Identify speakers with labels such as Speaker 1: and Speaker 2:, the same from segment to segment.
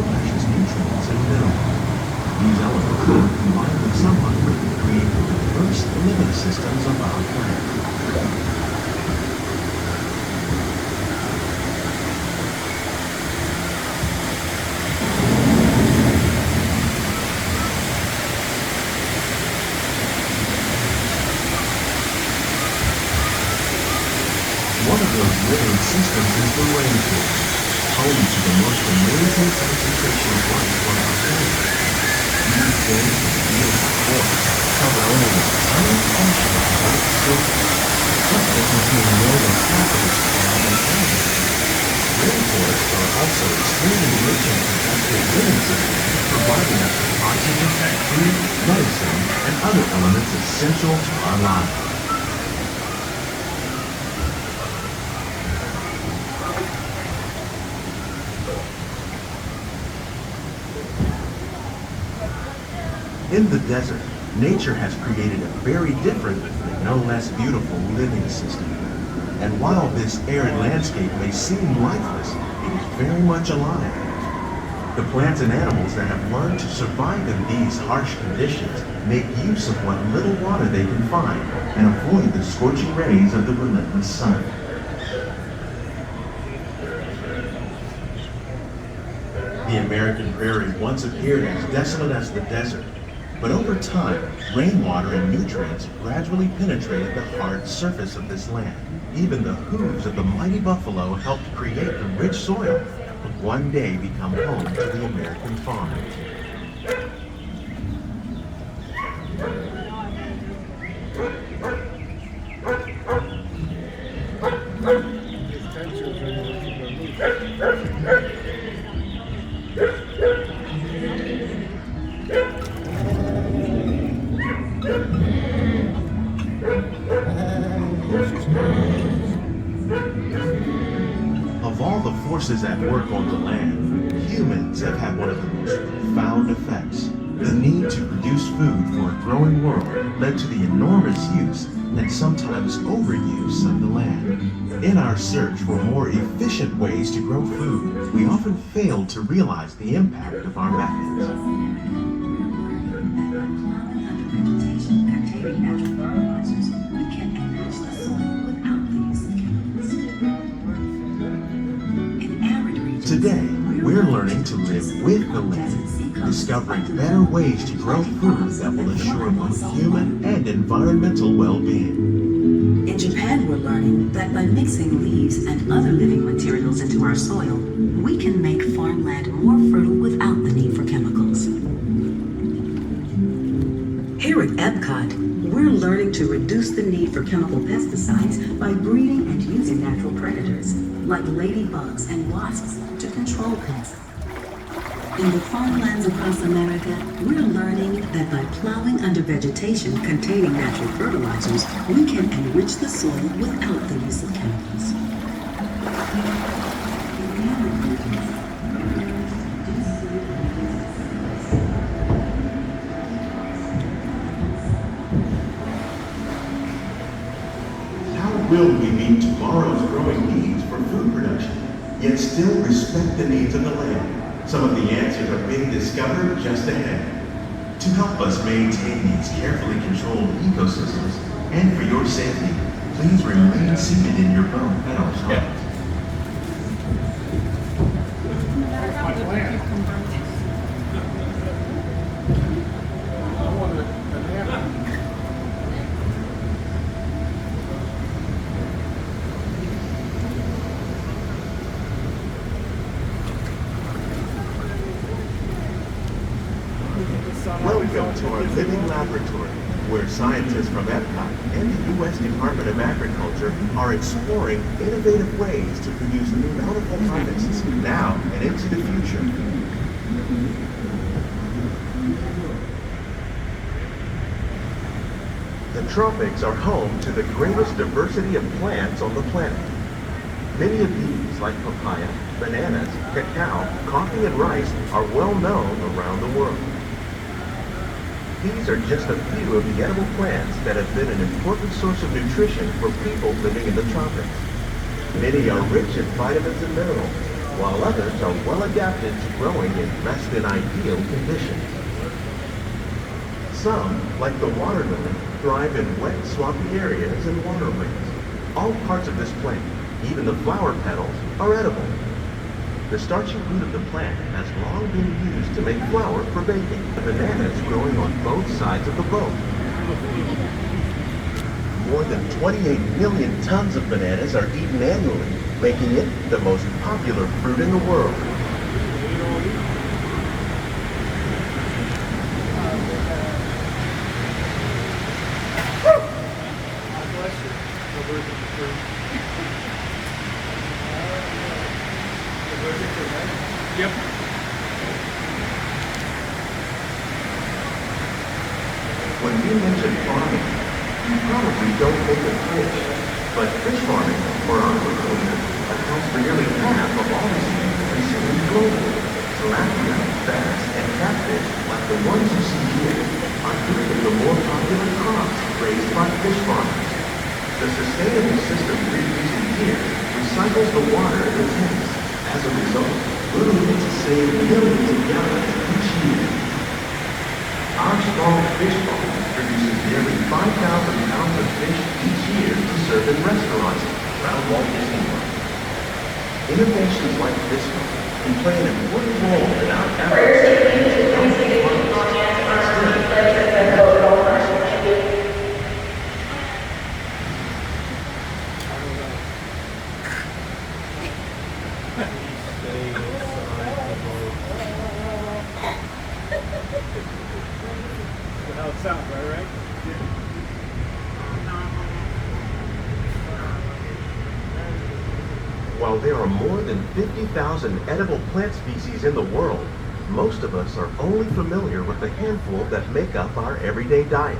Speaker 1: precious nutrients and minerals. These elements, combined with sunlight, create the diverse living systems of our planet. One of those living systems is the rainforest, home to the most amazing concentration of life on our planet. These dense and beautiful forests cover only a tiny portion of the Earth's surface, but they contain more than half of its carbon element. Rainforests are also extremely rich in productive living systems, providing us with oxygen, food, medicine, and other elements essential to our lives. In the desert, nature has created a very different, but no less beautiful living system. And while this arid landscape may seem lifeless, it is very much alive. The plants and animals that have learned to survive in these harsh conditions make use of what little water they can find and avoid the scorching rays of the relentless sun. The American prairie once appeared as desolate as the desert. But over time, rainwater and nutrients gradually penetrated the hard surface of this land. Even the hooves of the mighty buffalo helped create the rich soil that would one day become home to the American farmer. Of all the forces at work on the land, humans have had one of the most profound effects. The need to produce food for a growing world led to the enormous use and sometimes overuse of the land. In our search for more efficient ways to grow food, we often fail to realize the impact of our methods. Today, we're learning to live with the land, discovering better ways to grow food that will assure both human and environmental well-being.
Speaker 2: In Japan, we're learning that by mixing leaves and other living materials into our soil, we can make farmland more fertile without the need for chemicals. Here at Epcot, we're learning to reduce the need for chemical pesticides by breeding and using natural predators, like ladybugs and wasps, to control pests. In the farmlands across America, we're learning that by plowing under vegetation containing natural fertilizers, we can enrich the soil without the use of chemicals.
Speaker 1: How will we meet tomorrow's growing needs for food production, yet still respect the needs of the land? Some of the answers are being discovered just ahead. To help us maintain these carefully controlled ecosystems, and for your safety, please remain seated in your boat at all times. Welcome to our living laboratory, where scientists from Epcot and the U.S. Department of Agriculture are exploring innovative ways to produce bountiful harvests now and into the future. The tropics are home to the greatest diversity of plants on the planet. Many of these, like papaya, bananas, cacao, coffee, and rice, are well known around the world. These are just a few of the edible plants that have been an important source of nutrition for people living in the tropics. Many are rich in vitamins and minerals, while others are well adapted to growing in less than ideal conditions. Some, like the water lily, thrive in wet, swampy areas and waterways. All parts of this plant, even the flower petals, are edible. The starchy root of the plant has long been used to make flour for baking. The bananas growing on both sides of the boat. More than 28 million tons of bananas are eaten annually, making it the most popular fruit in the world.
Speaker 3: Yep.
Speaker 1: When we mention farming, you probably don't think of fish, but fish farming, or aquaculture, accounts for nearly half of all the seafood consumed globally. Tilapia, bass, and catfish, like the ones you see here, are three of the more popular crops raised by fish farmers. The sustainable system we're using here recycles the water in the tanks. As a result, we're able to save millions of gallons each year. Our small fish farm produces nearly 5,000 pounds of fish each year to serve in restaurants around Walt Disney World. Innovations like this one can play an important role in our efforts to reduce healthy
Speaker 3: How it sounds, right?
Speaker 1: While there are more than 50,000 edible plant species in the world, most of us are only familiar with the handful that make up our everyday diet.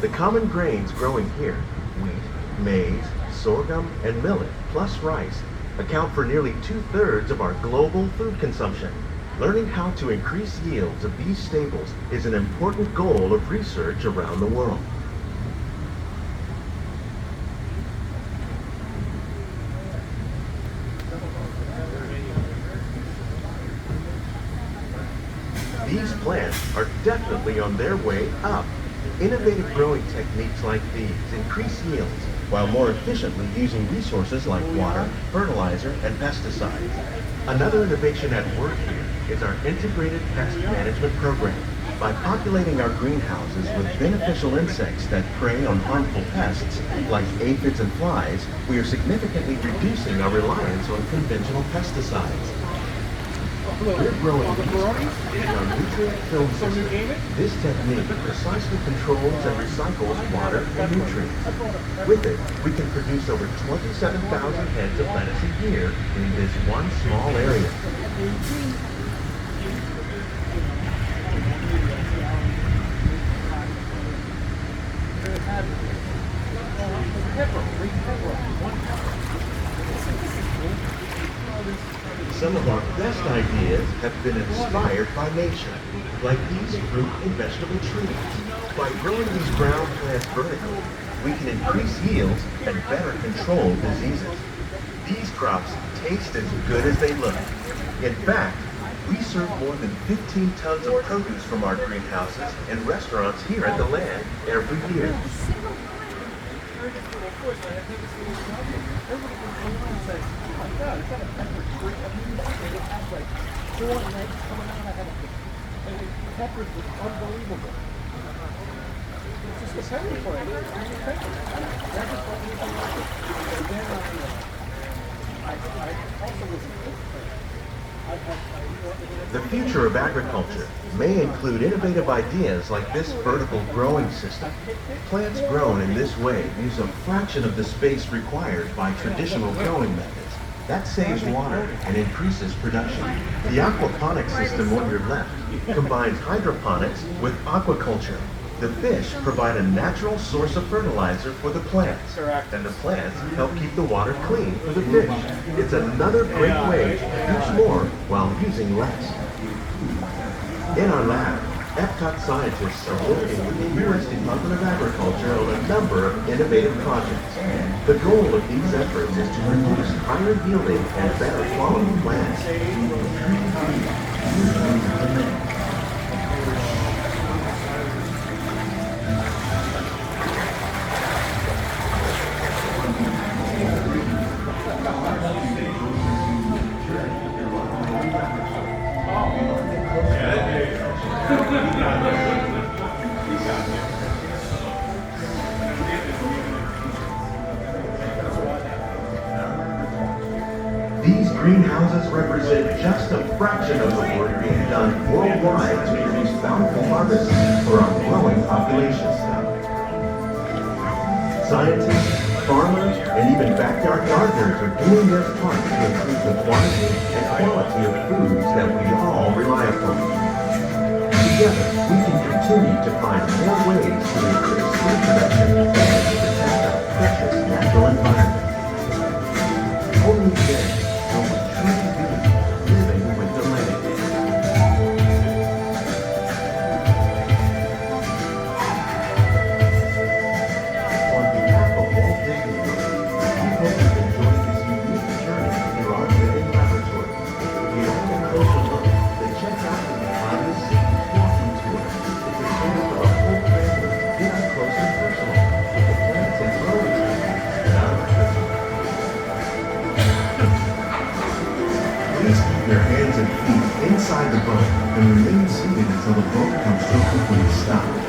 Speaker 1: The common grains growing here, wheat, maize, sorghum, and millet, plus rice, account for nearly 2/3 of our global food consumption. Learning how to increase yields of these staples is an important goal of research around the world. These plants are definitely on their way up. Innovative growing techniques like these increase yields while more efficiently using resources like water, fertilizer, and pesticides. Another innovation at work here is our integrated pest management program. By populating our greenhouses with beneficial insects that prey on harmful pests, like aphids and flies, we are significantly reducing our reliance on conventional pesticides. We're growing these crops in our nutrient-filled system. This technique precisely controls and recycles water and nutrients. With it, we can produce over 27,000 heads of lettuce a year in this one small area. Some of our best ideas have been inspired by nature, like these fruit and vegetable trees. By growing these ground plants vertically, we can increase yields and better control diseases. These crops taste as good as they look. In fact, we serve more than 15 tons of produce from our greenhouses in restaurants here at the land every year.
Speaker 3: Peppers was unbelievable. It's just the pepper for it. That just wasn't anything like it. And then I also was
Speaker 1: The future of agriculture may include innovative ideas like this vertical growing system. Plants grown in this way use a fraction of the space required by traditional growing methods. That saves water and increases production. The aquaponics system on your left combines hydroponics with aquaculture. The fish provide a natural source of fertilizer for the plants, and the plants help keep the water clean for the fish. It's another great way to produce more while using less. In our lab, Epcot scientists are working with the U.S. Department of Agriculture on a number of innovative projects. The goal of these efforts is to produce higher yielding and better quality plants. These greenhouses represent just a fraction of the work being done worldwide to produce bountiful harvests for our growing population. Scientists, farmers, and even backyard gardeners are doing their part to improve the quantity and quality of foods that we all rely upon. Together, we can continue to find more ways to increase food production and to protect our precious natural environment. Only then will we truly be living with the land. On behalf of Walt Disney World, we hope you've enjoyed this unique journey through our living laboratory. We hope a closer look that checks out the behind-the-scenes walking tour. It's a chance for the whole family to get up close and personal with the plants and growing trees in our laboratory. Please keep your hands and feet inside the boat and remain seated until the boat comes to a complete stop.